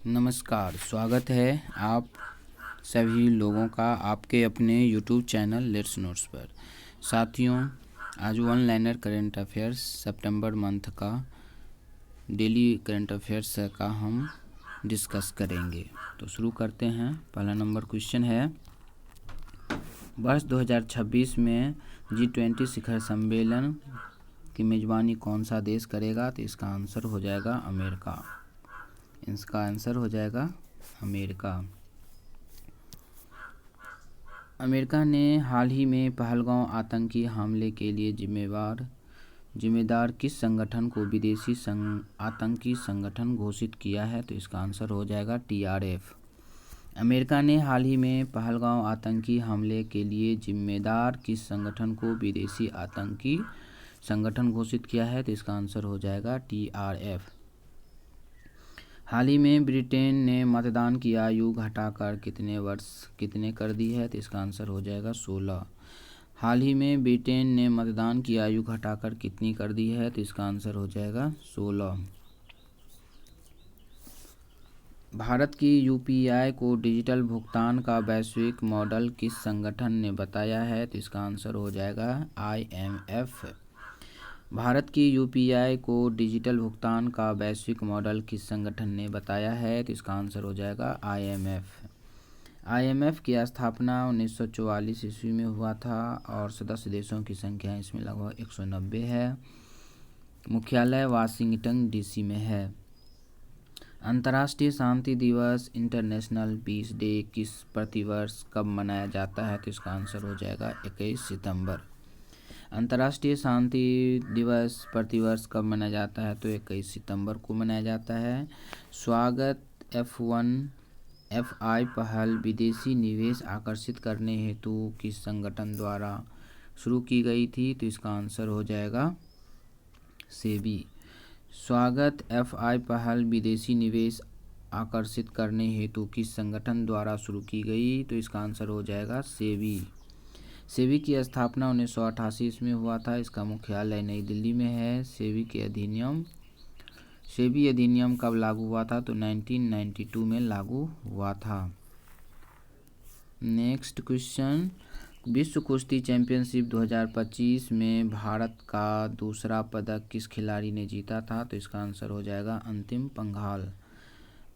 नमस्कार, स्वागत है आप सभी लोगों का आपके अपने यूट्यूब चैनल लेट्स नोट्स पर। साथियों, आज वन लाइनर करंट अफेयर्स सितंबर मंथ का डेली करंट अफेयर्स का हम डिस्कस करेंगे। तो शुरू करते हैं। पहला नंबर क्वेश्चन है, वर्ष 2026 में G20 शिखर सम्मेलन की मेज़बानी कौन सा देश करेगा? तो इसका आंसर हो जाएगा अमेरिका। इसका आंसर हो जाएगा अमेरिका। अमेरिका ने हाल ही में पहलगांव आतंकी हमले के लिए जिम्मेदार किस संगठन को विदेशी आतंकी संगठन घोषित किया है? तो इसका आंसर हो जाएगा TRF। अमेरिका ने हाल ही में पहलगांव आतंकी हमले के लिए जिम्मेदार किस संगठन को विदेशी आतंकी संगठन घोषित किया है? तो इसका आंसर हो जाएगा TRF। हाल ही में ब्रिटेन ने मतदान की आयु घटाकर कितने कर दी है? तो इसका आंसर हो जाएगा 16। हाल ही में ब्रिटेन ने मतदान की आयु घटाकर कितनी कर दी है? तो इसका आंसर हो जाएगा 16। भारत की UPI को डिजिटल भुगतान का वैश्विक मॉडल किस संगठन ने बताया है? तो इसका आंसर हो जाएगा IMF। भारत की UPI को डिजिटल भुगतान का वैश्विक मॉडल किस संगठन ने बताया है? तो इसका आंसर हो जाएगा IMF। IMF की स्थापना 1944 ईस्वी में हुआ था और सदस्य देशों की संख्या इसमें लगभग 190 है। मुख्यालय वाशिंगटन DC में है। अंतर्राष्ट्रीय शांति दिवस इंटरनेशनल पीस डे किस प्रतिवर्ष कब मनाया जाता है? तो इसका आंसर हो जाएगा 21 सितंबर। अंतर्राष्ट्रीय शांति दिवस प्रतिवर्ष कब मनाया जाता है? तो 21 सितंबर को मनाया जाता है। स्वागत F1FI पहल विदेशी निवेश आकर्षित करने हेतु किस संगठन द्वारा शुरू की गई थी? तो इसका आंसर हो जाएगा सेबी। स्वागत FI पहल विदेशी निवेश आकर्षित करने हेतु किस संगठन द्वारा शुरू की गई? तो इसका आंसर हो जाएगा सेबी। सेबी की स्थापना 1988 में हुआ था। इसका मुख्यालय नई दिल्ली में है। सेबी अधिनियम कब लागू हुआ था? तो 1992 में लागू हुआ था। नेक्स्ट क्वेश्चन, विश्व कुश्ती चैंपियनशिप 2025 में भारत का दूसरा पदक किस खिलाड़ी ने जीता था? तो इसका आंसर हो जाएगा अंतिम पंघाल।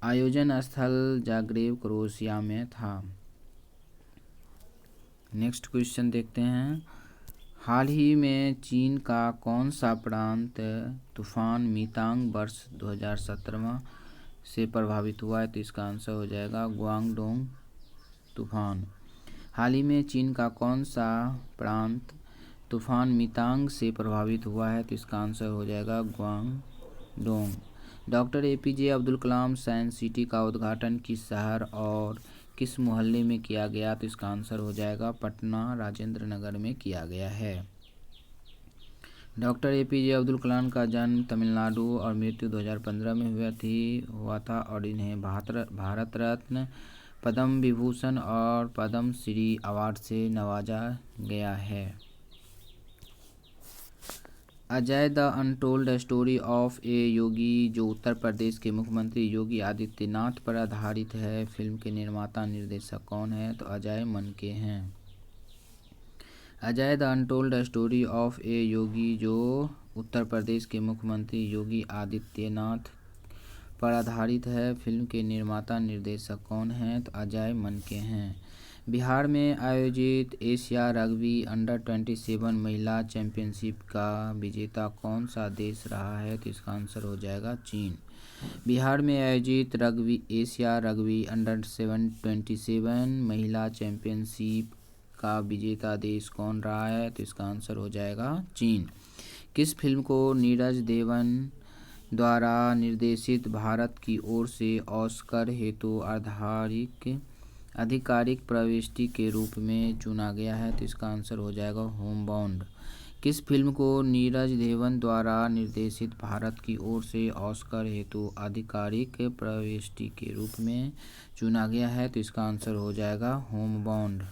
आयोजन स्थल जाग्रेब, क्रोएशिया में था। नेक्स्ट क्वेश्चन देखते हैं, हाल ही में चीन का कौन सा प्रांत तूफान मितांग वर्ष 2017 से प्रभावित हुआ है? तो इसका आंसर हो जाएगा ग्वांगडोंग तूफान। हाल ही में चीन का कौन सा प्रांत तूफान मितांग से प्रभावित हुआ है? तो इसका आंसर हो जाएगा ग्वांगडोंग। Doctor APJ Abdul Kalam science city का उद्घाटन किस शहर और किस मोहल्ले में किया गया? तो इसका आंसर हो जाएगा पटना राजेंद्र नगर में किया गया है। डॉक्टर APJ अब्दुल कलाम का जन्म तमिलनाडु और मृत्यु 2015 में हुआ था और इन्हें भारत रत्न, पद्म विभूषण और पद्म श्री अवार्ड से नवाजा गया है। Ajey the untold story of a yogi जो उत्तर प्रदेश के मुख्यमंत्री योगी आदित्यनाथ पर आधारित है, फिल्म के निर्माता निर्देशक कौन है? तो अजय मनके हैं। Ajey the untold story of a yogi जो उत्तर प्रदेश के मुख्यमंत्री योगी आदित्यनाथ पर आधारित है, फिल्म के निर्माता निर्देशक कौन हैं? तो अजय मनके हैं। बिहार में आयोजित एशिया रग्बी अंडर-27 महिला चैंपियनशिप का विजेता कौन सा देश रहा है? तो इसका आंसर हो जाएगा चीन। बिहार में आयोजित एशिया रग्बी अंडर-27 महिला चैंपियनशिप का विजेता देश कौन रहा है? तो इसका आंसर हो जाएगा चीन। किस फिल्म को नीरज देवन द्वारा निर्देशित भारत की ओर से ऑस्कर हेतु आधिकारिक प्रविष्टि के रूप में चुना गया है? तो इसका आंसर हो जाएगा होमबाउंड। किस फिल्म को नीरज देवन द्वारा निर्देशित भारत की ओर से ऑस्कर हेतु आधिकारिक प्रविष्टि के रूप में चुना गया है? तो इसका आंसर हो जाएगा होमबाउंड।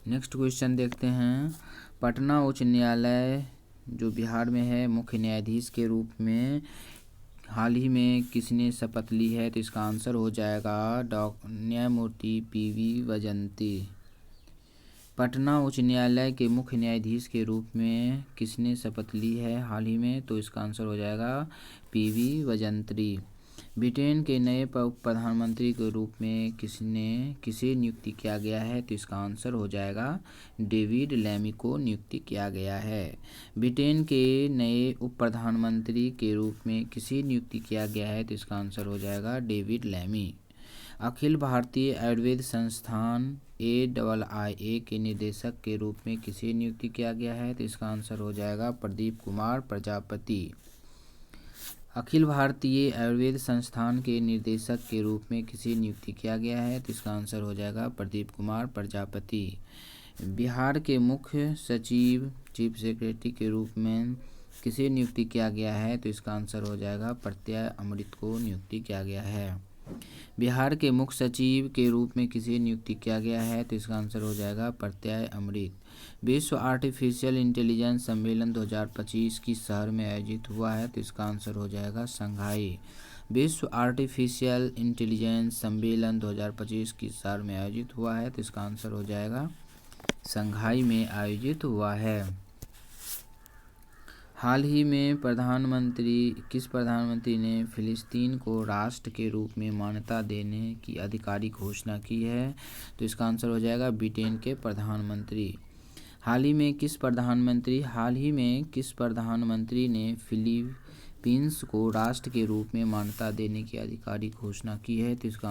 नेक्स्ट क्वेश्चन देखते हैं, पटना उच्च न्यायालय जो बिहार में है, मुख्य न्यायाधीश के रूप में हाल ही में किसने शपथ ली है? तो इसका आंसर हो जाएगा न्यायमूर्ति पीवी वजंती। पटना उच्च न्यायालय के मुख्य न्यायाधीश के रूप में किसने शपथ ली है हाल ही में? तो इसका आंसर हो जाएगा पीवी वजंत्री। ब्रिटेन के नए प्रधानमंत्री के रूप में किसे नियुक्ति किया गया है? तो इसका आंसर हो जाएगा डेविड लैमी को नियुक्ति किया गया है। ब्रिटेन के नए उप प्रधानमंत्री के रूप में किसे नियुक्ति किया गया है? तो इसका आंसर हो जाएगा डेविड लैमी। अखिल भारतीय आयुर्वेद संस्थान AIIA के निदेशक के रूप में किसे नियुक्ति किया गया है? तो इसका आंसर हो जाएगा प्रदीप कुमार प्रजापति। अखिल भारतीय आयुर्वेद संस्थान के निर्देशक के रूप में किसे नियुक्ति किया गया है? तो इसका आंसर हो जाएगा प्रदीप कुमार प्रजापति। बिहार के मुख्य सचिव चीफ सेक्रेटरी के रूप में किसे नियुक्ति किया गया है? तो इसका आंसर हो जाएगा प्रत्यय अमृत को नियुक्ति किया गया है। बिहार के मुख्य सचिव के रूप में किसे नियुक्ति किया गया है? तो इसका आंसर हो जाएगा प्रत्यय अमृत। विश्व आर्टिफिशियल इंटेलिजेंस सम्मेलन 2025 किस शहर में आयोजित हुआ है? तो इसका आंसर हो जाएगा शंघाई। विश्व आर्टिफिशियल इंटेलिजेंस सम्मेलन 2025 किस शहर में आयोजित हुआ है? तो इसका आंसर हो जाएगा शंघाई में आयोजित हुआ है। हाल ही में किस प्रधानमंत्री ने फिलिस्तीन को राष्ट्र के रूप में मान्यता देने की आधिकारिक घोषणा की है? तो इसका आंसर हो जाएगा ब्रिटेन के प्रधानमंत्री। हाल ही में किस प्रधानमंत्री ने फिलीपींस को राष्ट्र के रूप में मान्यता देने की आधिकारिक घोषणा की है? तो इसका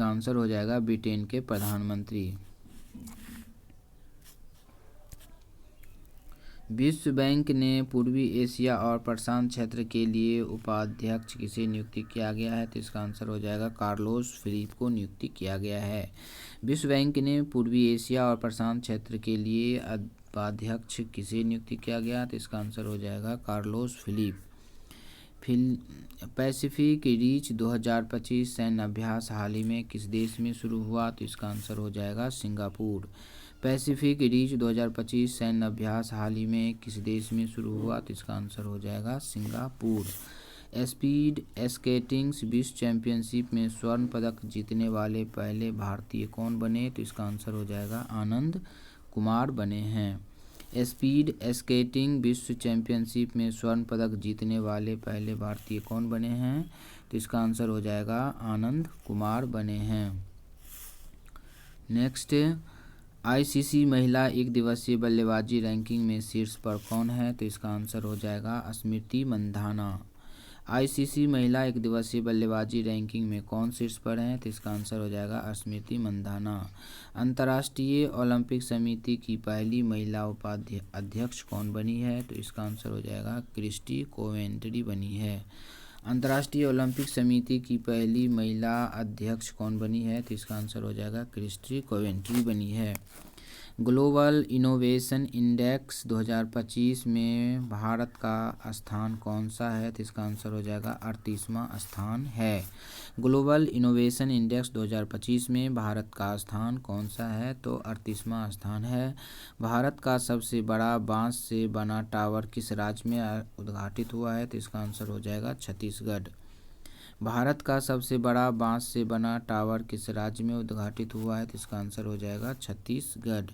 आंसर हो जाएगा ब्रिटेन के प्रधानमंत्री। विश्व बैंक ने पूर्वी एशिया और प्रशांत क्षेत्र के लिए उपाध्यक्ष किसे नियुक्ति किया गया है? तो इसका आंसर हो जाएगा कार्लोस फिलिप को नियुक्ति किया गया है। विश्व बैंक ने पूर्वी एशिया और प्रशांत क्षेत्र के लिए उपाध्यक्ष किसे नियुक्ति किया गया? तो इसका आंसर हो जाएगा कार्लोस फिलिप। पैसिफिक रिच 2025 सैन्य अभ्यास हाल ही में किस देश में शुरू हुआ? तो इसका आंसर हो जाएगा सिंगापुर। पैसिफिक रिच 2025 सैन्य अभ्यास हाल ही में किस देश में शुरू हुआ? तो इसका आंसर हो जाएगा सिंगापुर। स्पीड स्केटिंग विश्व चैंपियनशिप में स्वर्ण पदक जीतने वाले पहले भारतीय कौन बने? तो इसका आंसर हो जाएगा आनंद कुमार बने हैं। स्पीड स्केटिंग विश्व चैंपियनशिप में स्वर्ण पदक जीतने वाले पहले भारतीय कौन बने हैं? तो इसका आंसर हो जाएगा आनंद कुमार बने हैं। नेक्स्ट, ICC महिला एक दिवसीय बल्लेबाजी रैंकिंग में शीर्ष पर कौन है? तो इसका आंसर हो जाएगा स्मृति मंधाना। ICC महिला एक दिवसीय बल्लेबाजी रैंकिंग में कौन शीर्ष पर है? तो इसका आंसर हो जाएगा स्मृति मंधाना। अंतर्राष्ट्रीय ओलंपिक समिति की पहली महिला उपाध्यक्ष कौन बनी है? तो इसका आंसर हो जाएगा क्रिस्टी कोवेंट्री बनी है। अंतर्राष्ट्रीय ओलंपिक समिति की पहली महिला अध्यक्ष कौन बनी है? तो इसका आंसर हो जाएगा क्रिस्टी कोवेंट्री बनी है। ग्लोबल इनोवेशन इंडेक्स 2025 में भारत का स्थान कौन सा है? तो इसका आंसर हो जाएगा 38वां स्थान है। ग्लोबल इनोवेशन इंडेक्स 2025 में भारत का स्थान कौन सा है? तो 38वां स्थान है। भारत का सबसे बड़ा बांस से बना टावर किस राज्य में उद्घाटित हुआ है? तो इसका आंसर हो जाएगा छत्तीसगढ़। भारत का सबसे बड़ा बांस से बना टावर किस राज्य में उद्घाटित हुआ है? तो इसका आंसर हो जाएगा छत्तीसगढ़।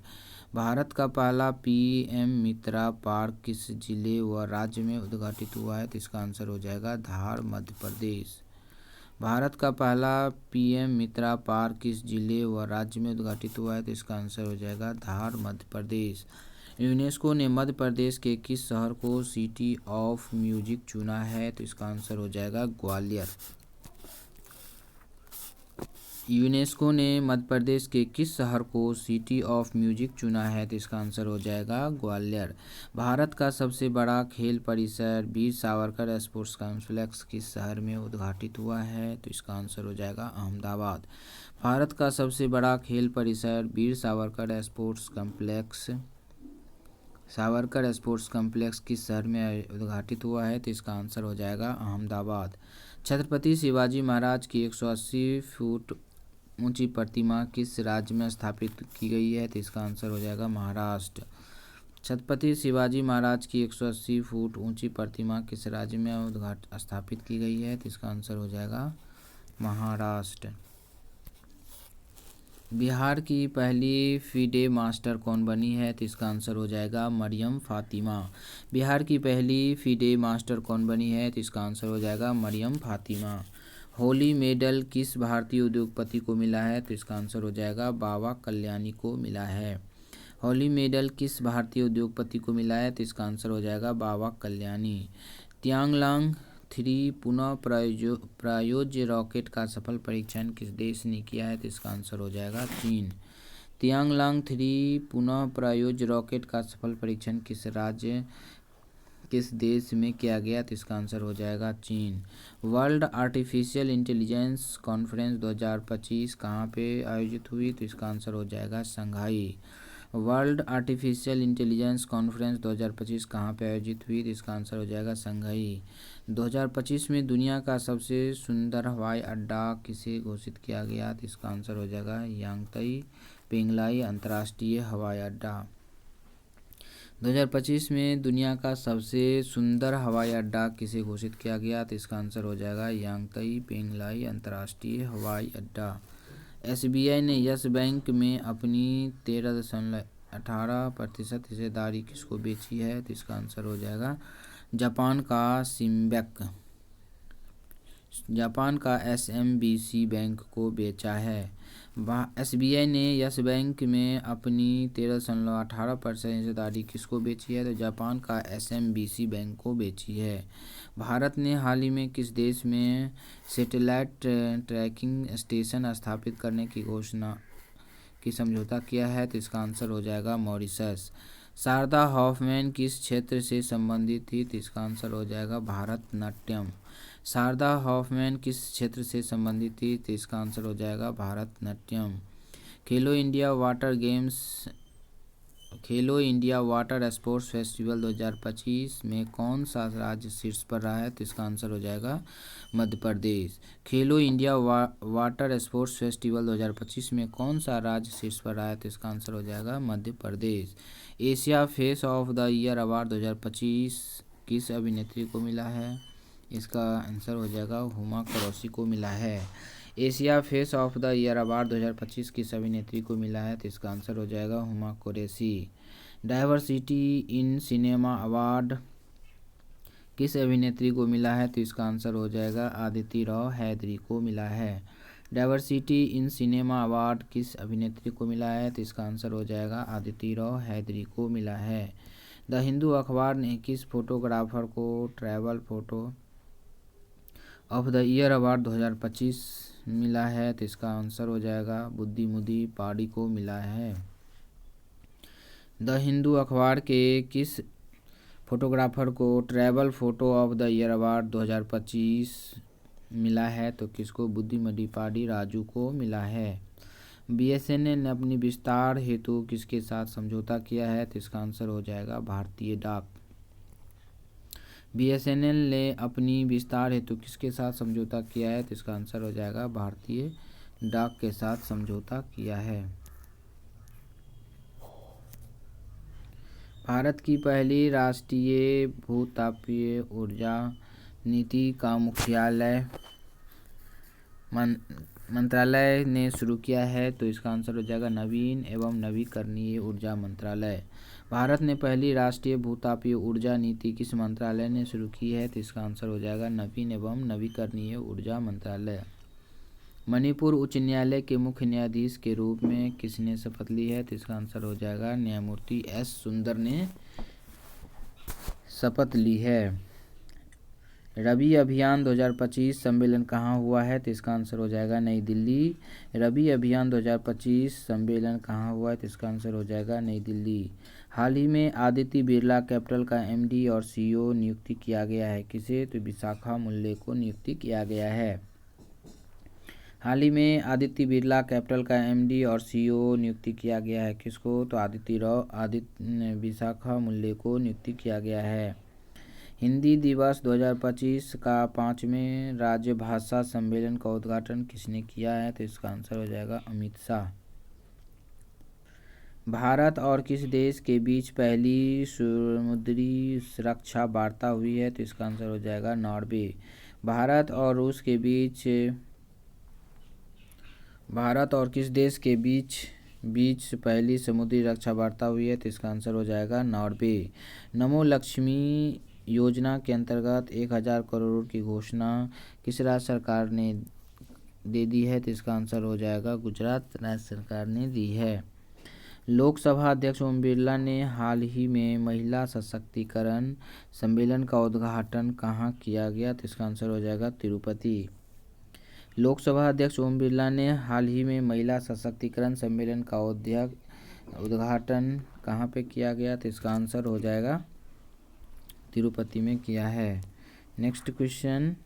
भारत का पहला PM मित्रा पार्क किस जिले व राज्य में उद्घाटित हुआ है? तो इसका आंसर हो जाएगा धार मध्य प्रदेश। भारत का पहला PM मित्रा पार्क किस जिले व राज्य में उद्घाटित हुआ है? तो इसका आंसर हो जाएगा धार मध्य प्रदेश। यूनेस्को ने मध्य प्रदेश के किस शहर को सिटी ऑफ म्यूजिक चुना है? तो इसका आंसर हो जाएगा ग्वालियर। यूनेस्को ने मध्य प्रदेश के किस शहर को सिटी ऑफ म्यूजिक चुना है? तो इसका आंसर हो जाएगा ग्वालियर। भारत का सबसे बड़ा खेल परिसर वीर सावरकर स्पोर्ट्स कॉम्प्लेक्स किस शहर में उद्घाटित हुआ है? तो इसका आंसर हो जाएगा अहमदाबाद। भारत का सबसे बड़ा खेल परिसर वीर सावरकर स्पोर्ट्स कॉम्प्लेक्स किस शहर में उद्घाटित हुआ है? तो इसका आंसर हो जाएगा अहमदाबाद। छत्रपति शिवाजी महाराज की 180 फुट ऊंची प्रतिमा किस राज्य में स्थापित की गई है? तो इसका आंसर हो जाएगा महाराष्ट्र। छत्रपति शिवाजी महाराज की 180 फुट ऊंची प्रतिमा किस राज्य में स्थापित की गई है? तो इसका आंसर हो जाएगा महाराष्ट्र। बिहार की पहली फीडे मास्टर कौन बनी है? तो इसका आंसर हो जाएगा मरियम फातिमा। बिहार की पहली फीडे मास्टर कौन बनी है? तो इसका आंसर हो जाएगा मरियम फातिमा। होली मेडल किस भारतीय उद्योगपति को मिला है? तो इसका आंसर हो जाएगा बाबा कल्याणी को मिला है। होली मेडल किस भारतीय उद्योगपति को मिला है? तो इसका आंसर हो जाएगा बाबा कल्याणी। तियांगलांग 3 पुनः प्रायोज्य रॉकेट का सफल परीक्षण किस देश ने किया है? तो इसका आंसर हो जाएगा चीन। तियांगलांग 3 पुनः प्रायोज्य रॉकेट का सफल परीक्षण किस देश में किया गया? तो इसका आंसर हो जाएगा चीन। वर्ल्ड आर्टिफिशियल इंटेलिजेंस कॉन्फ्रेंस 2025 कहाँ पे आयोजित हुई? तो इसका आंसर हो जाएगा Shanghai. World artificial intelligence conference 2025 कहाँ पे आयोजित हुई? तो इसका आंसर हो जाएगा शंघाई। 2025 में दुनिया का सबसे सुंदर हवाई अड्डा किसे घोषित किया गया? तो इसका आंसर हो जाएगा यांगताई पेंगलाई अंतर्राष्ट्रीय हवाई अड्डा। 2025 में दुनिया का सबसे सुंदर हवाई अड्डा किसे घोषित किया गया? तो इसका आंसर हो जाएगा यांगताई पेंगलाई अंतर्राष्ट्रीय हवाई अड्डा। SBI ने यस बैंक में अपनी 13.18% हिस्सेदारी किसको बेची है? तो इसका आंसर हो जाएगा जापान का सिम्बेक। जापान का SMBC बैंक को बेचा है। SBI ने यस बैंक में अपनी 13.18% हिस्सेदारी किसको बेची है? तो जापान का SMBC बैंक को बेची है। भारत ने हाल ही में किस देश में सैटेलाइट ट्रैकिंग स्टेशन स्थापित करने की घोषणा की समझौता किया है? तो इसका आंसर हो जाएगा मॉरिशस। शारदा हॉफमैन किस क्षेत्र से संबंधित थी? तो इसका आंसर हो जाएगा भारतनाट्यम। शारदा हॉफमैन किस क्षेत्र से संबंधित थी? तो इसका आंसर हो जाएगा भारतनाट्यम। खेलो इंडिया वाटर स्पोर्ट्स फेस्टिवल 2025 में कौन सा राज्य शीर्ष पर रहा है? तो इसका आंसर हो जाएगा मध्य प्रदेश। खेलो इंडिया वाटर स्पोर्ट्स फेस्टिवल 2025 में कौन सा राज्य शीर्ष पर रहा है? तो इसका आंसर हो जाएगा Madhya Pradesh. Asia face of the year award 2025 किस अभिनेत्री को मिला है? इसका आंसर हो जाएगा हुमा कुरैशी को मिला है। Asia face of the year award 2025 किस अभिनेत्री को मिला है? तो इसका आंसर हो जाएगा Huma Qureshi. Diversity in cinema award किस अभिनेत्री को मिला है? तो इसका आंसर हो जाएगा आदिति राव हैदरी को मिला है। डाइवर्सिटी इन सिनेमा अवार्ड किस अभिनेत्री को मिला है? तो इसका आंसर हो जाएगा आदिति राव हैदरी को मिला है। द हिंदू अखबार ने किस फोटोग्राफर को travel photo of the year award 2025 मिला है? तो इसका आंसर हो जाएगा बुद्धिमुदी पाड़ी को मिला है। द हिंदू अखबार के किस फोटोग्राफर को travel photo of the year award 2025 मिला है? तो किसको? बुद्धिमुदी पाड़ी राजू को मिला है। BSNL ने अपनी विस्तार हेतु किसके साथ समझौता किया है? तो इसका आंसर हो जाएगा भारतीय डाक। BSNL ने अपनी विस्तार हेतु किसके साथ समझौता किया है? तो इसका आंसर हो जाएगा भारतीय डाक के साथ समझौता किया है। भारत की पहली राष्ट्रीय भूतापीय ऊर्जा नीति का मुख्यालय मंत्रालय ने शुरू किया है? तो इसका आंसर हो जाएगा नवीन एवं नवीकरणीय ऊर्जा मंत्रालय। भारत ने पहली राष्ट्रीय भूतापीय ऊर्जा नीति किस मंत्रालय ने शुरू की है? तो इसका आंसर हो जाएगा नवीन एवं नवीकरणीय ऊर्जा मंत्रालय। मणिपुर उच्च न्यायालय के मुख्य न्यायाधीश के रूप में किसने शपथ ली है? तो इसका आंसर हो जाएगा न्यायमूर्ति S सुंदर ने शपथ ली है। रबी अभियान 2025 सम्मेलन कहाँ हुआ है? तो इसका आंसर हो जाएगा नई दिल्ली। रबी अभियान 2025 सम्मेलन कहाँ हुआ है? तो इसका आंसर हो जाएगा नई दिल्ली। हाल ही में आदित्य बिरला कैपिटल का MD और CEO नियुक्ति किया गया है किसे? तो विशाखा मुल्ले को नियुक्ति किया गया है। हाल ही में आदित्य बिरला कैपिटल का MD और CEO नियुक्ति किया गया है किसको? तो विशाखा मुल्ले को नियुक्ति किया गया है। हिंदी दिवस 2025 का 5वें राज्य भाषा सम्मेलन का उद्घाटन किसने किया है? तो इसका आंसर हो जाएगा अमित शाह। भारत और किस देश के बीच पहली समुद्री सुरक्षा वार्ता हुई है? तो इसका आंसर हो जाएगा नॉर्वे। भारत और किस देश के बीच पहली समुद्री रक्षा वार्ता हुई है? तो इसका आंसर हो जाएगा नॉर्वे। नमो लक्ष्मी योजना के अंतर्गत 1000 करोड़ की घोषणा किस राज्य सरकार ने दे दी है? तो इसका आंसर हो जाएगा गुजरात राज्य सरकार ने दी है। लोकसभा अध्यक्ष ओम बिरला ने हाल ही में महिला सशक्तिकरण सम्मेलन का उद्घाटन कहाँ किया गया? तो इसका आंसर हो जाएगा तिरुपति। लोकसभा अध्यक्ष ओम बिरला ने हाल ही में महिला सशक्तिकरण सम्मेलन का उद्घाटन कहाँ पे किया गया? तो इसका आंसर हो जाएगा तिरुपति में किया है। नेक्स्ट क्वेश्चन,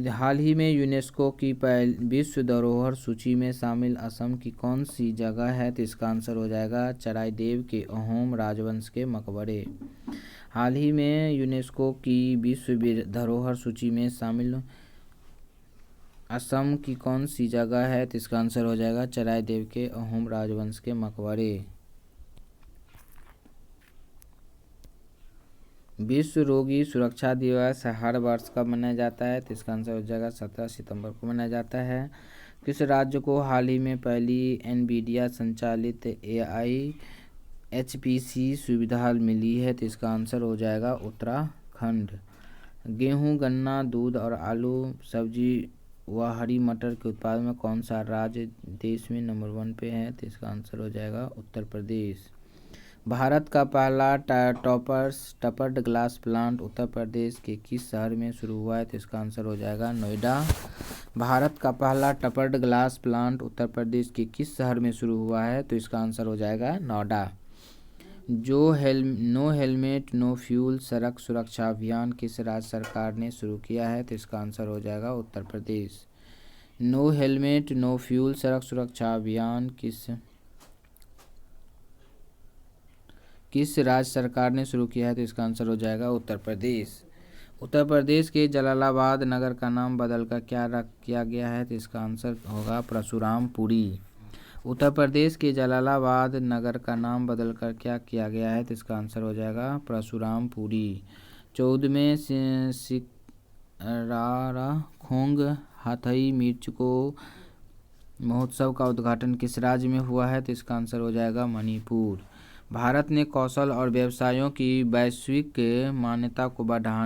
हाल ही में यूनेस्को की विश्व धरोहर सूची में शामिल असम की कौन सी जगह है? तो इसका आंसर हो जाएगा चराइदेव के अहोम राजवंश के मकबरे। हाल ही में यूनेस्को की विश्व धरोहर सूची में शामिल असम की कौन सी जगह है? तो इसका आंसर हो जाएगा चराइदेव के अहोम राजवंश के मकबरे। विश्व रोगी सुरक्षा दिवस हर वर्ष कब मनाया जाता है? तो इसका आंसर हो जाएगा 17 सितंबर को मनाया जाता है। किस राज्य को हाल ही में पहली एनवीडिया संचालित AI HPC सुविधा मिली है? तो इसका आंसर हो जाएगा उत्तराखंड। गेहूं, गन्ना, दूध और आलू, सब्जी व हरी मटर के उत्पादन में कौन सा राज्य देश में नंबर 1 पे है? तो इसका आंसर हो जाएगा उत्तर प्रदेश। भारत का पहला टपर्ड ग्लास प्लांट उत्तर प्रदेश के किस शहर में शुरू हुआ है? तो इसका आंसर हो जाएगा नोएडा। भारत का पहला टपर्ड ग्लास प्लांट उत्तर प्रदेश के किस शहर में शुरू हुआ है? तो इसका आंसर हो जाएगा Noida. No helmet no fuel सड़क सुरक्षा अभियान किस राज्य सरकार ने शुरू किया है? तो इसका आंसर हो जाएगा Uttar Pradesh. No helmet no fuel सड़क सुरक्षा अभियान किस राज्य सरकार ने शुरू किया है? तो इसका आंसर हो जाएगा उत्तर प्रदेश। उत्तर प्रदेश के जलालाबाद नगर का नाम बदलकर क्या किया गया है? तो इसका आंसर होगा परशुरामपुरी। उत्तर प्रदेश के जलालाबाद नगर का नाम बदलकर क्या किया गया है? तो इसका आंसर हो जाएगा परशुरामपुरी। 14वें सिकराराखोंग हाथई मिर्च को महोत्सव का उद्घाटन किस राज्य में हुआ है? तो इसका आंसर हो जाएगा मणिपुर। भारत ने कौशल और व्यवसायों की वैश्विक मान्यता को बढ़ावा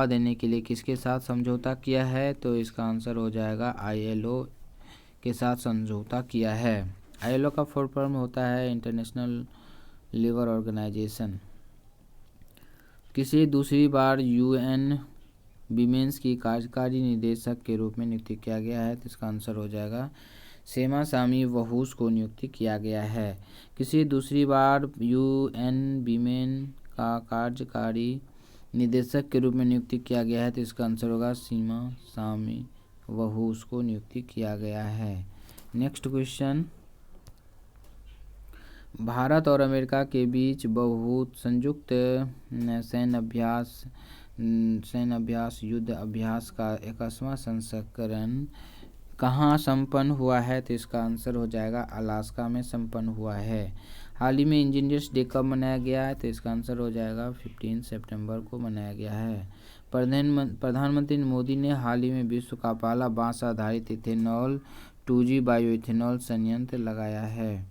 देने के लिए किसके साथ समझौता किया है? तो इसका आंसर हो जाएगा ILO के साथ समझौता किया है। ILO का फुल फॉर्म होता है इंटरनेशनल लेबर ऑर्गेनाइजेशन। किसी दूसरी बार UN विमेंस की कार्यकारी निदेशक के रूप में नियुक्त किया गया है? तो इसका आंसर हो जाएगा सेमा सामी वहूस को नियुक्त किया गया है। किसी दूसरी बार UN विमेन का कार्यकारी निदेशक के रूप में नियुक्त किया गया है? तो इसका आंसर होगा सीमा सामी वहूस को नियुक्त किया गया है। नेक्स्ट क्वेश्चन, भारत और अमेरिका के बीच संयुक्त सैन्य अभ्यास युद्ध अभ्यास का 21वां संस्करण कहाँ संपन्न हुआ है? तो इसका आंसर हो जाएगा अलास्का में संपन्न हुआ है। हाल ही में इंजीनियर्स डे कब मनाया गया है? तो इसका आंसर हो जाएगा 15 सितंबर को मनाया गया है। प्रधानमंत्री मोदी ने हाल ही में विश्व का पहला बांस आधारित इथेनॉल 2G बायोइथेनॉल संयंत्र लगाया है।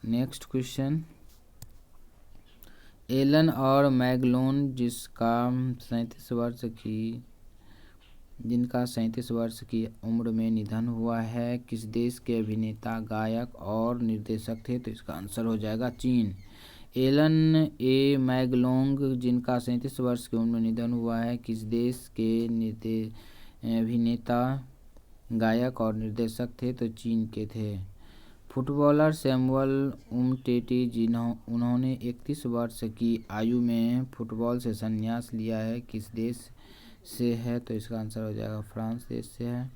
नेक्स्ट क्वेश्चन, एलन और मैगलोन जिनका 37 वर्ष की उम्र में निधन हुआ है किस देश के अभिनेता, गायक और निर्देशक थे? तो इसका आंसर हो जाएगा चीन। एलन मैगलोंग जिनका 37 वर्ष की उम्र में निधन हुआ है किस देश के अभिनेता, गायक और निर्देशक थे? तो चीन के थे। फुटबॉलर सैमुअल उमटीटी उन्होंने 31 वर्ष की आयु में फुटबॉल से संन्यास लिया है किस देश से है? तो इसका आंसर हो जाएगा फ्रांस देश से है।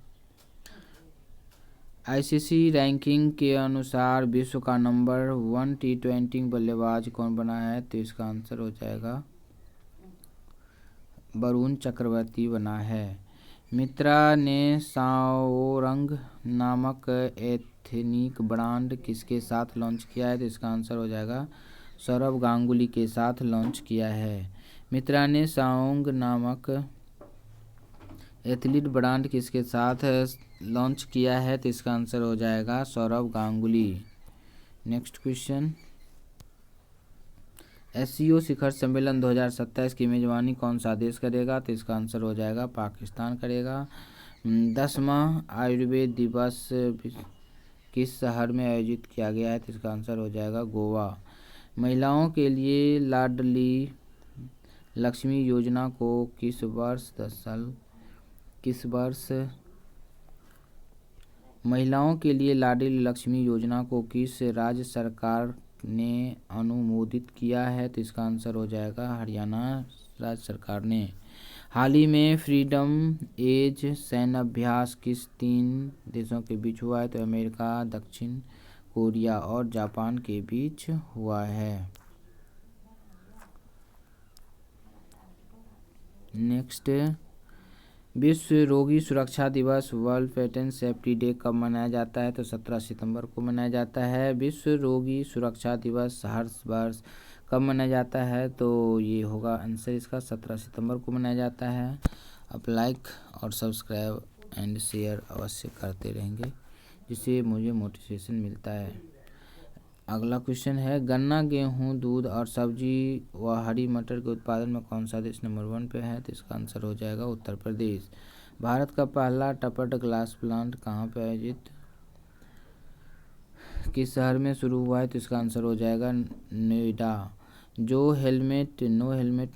ICC रैंकिंग के अनुसार विश्व का नंबर 1 T20 बल्लेबाज कौन बना है? तो इसका आंसर हो जाएगा वरुण चक्रवर्ती बना है। मित्रा ने साओरंग नामक एथनिक ब्रांड किसके साथ लॉन्च किया है? तो इसका आंसर हो जाएगा सौरव गांगुली के साथ लॉन्च किया है। मित्रा ने साओंग नामक एथलीट ब्रांड किसके साथ लॉन्च किया है? तो इसका आंसर हो जाएगा Sourav Ganguly. Next question, SCO शिखर सम्मेलन 2027 की मेजबानी कौन सा देश करेगा? तो इसका आंसर हो जाएगा पाकिस्तान करेगा। 10वां आयुर्वेद दिवस किस शहर में आयोजित किया गया है? तो इसका आंसर हो जाएगा गोवा। महिलाओं के लिए लाडली लक्ष्मी योजना को किस वर्ष महिलाओं के लिए लाडली लक्ष्मी योजना को किस राज्य सरकार ने अनुमोदित किया है? तो इसका आंसर हो जाएगा हरियाणा राज्य सरकार ने। हाल ही में फ्रीडम एज सैन्याभ्यास किस 3 देशों के बीच हुआ है? तो अमेरिका, दक्षिण कोरिया और जापान के बीच हुआ है। नेक्स्ट, विश्व रोगी सुरक्षा दिवस वर्ल्ड पेशेंट सेफ्टी डे कब मनाया जाता है? तो 17 सितंबर को मनाया जाता है। विश्व रोगी सुरक्षा दिवस हर वर्ष कब मनाया जाता है? तो ये होगा आंसर इसका 17 सितंबर को मनाया जाता है। आप लाइक और सब्सक्राइब एंड शेयर अवश्य करते रहेंगे, जिससे मुझे मोटिवेशन मिलता है। अगला क्वेश्चन है, गन्ना, गेहूं, दूध और सब्जी व हरी मटर के उत्पादन में कौन सा देश नंबर 1 पे है? तो इसका आंसर हो जाएगा उत्तर प्रदेश। भारत का पहला टपट ग्लास प्लांट कहाँ पे आयोजित किस शहर में शुरू हुआ है? तो इसका आंसर हो जाएगा Noida. No helmet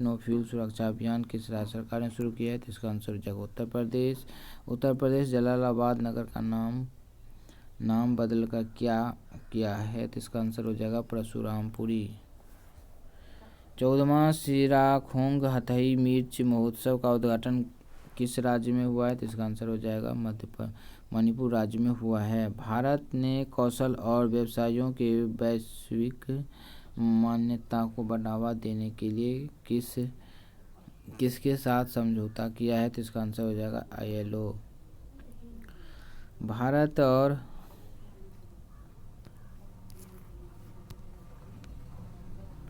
no fuel सुरक्षा अभियान किस राज्य सरकार ने शुरू किया है? तो इसका आंसर हो जाएगा उत्तर प्रदेश। उत्तर प्रदेश जलालाबाद नगर का नाम बदलकर क्या किया है? तो इसका आंसर हो जाएगा परशुरामपुरी। 14वां सिराखोंग हथई मिर्च महोत्सव का उद्घाटन किस राज्य में हुआ है? तो इसका आंसर हो जाएगा मणिपुर राज्य में हुआ है। भारत ने कौशल और व्यवसायों के वैश्विक मान्यता को बढ़ावा देने के लिए किसके साथ समझौता किया है? तो इसका आंसर हो जाएगा ILO।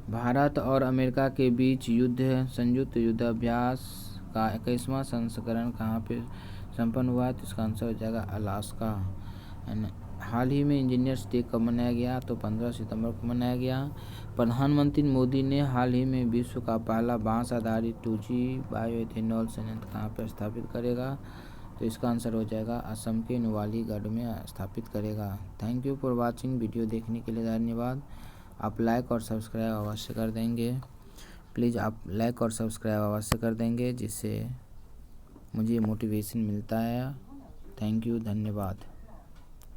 भारत और अमेरिका के बीच संयुक्त युद्धाभ्यास का 21वां संस्करण कहाँ पे संपन्न हुआ है? तो इसका आंसर हो जाएगा अलास्का। हाल ही में इंजीनियर्स डे कब मनाया गया? तो 15 सितंबर को मनाया गया। प्रधानमंत्री मोदी ने हाल ही में विश्व का पहला बांस आधारित 2G बायोएथेनॉल संयंत्र कहाँ पर स्थापित करेगा? तो इसका आंसर हो जाएगा असम के नुवालीगढ़ में स्थापित करेगा। Thank you for watching. Video देखने के लिए धन्यवाद। आप लाइक और सब्सक्राइब अवश्य कर देंगे। प्लीज़ आप लाइक और सब्सक्राइब अवश्य कर देंगे, जिससे मुझे मोटिवेशन मिलता है। थैंक यू, धन्यवाद।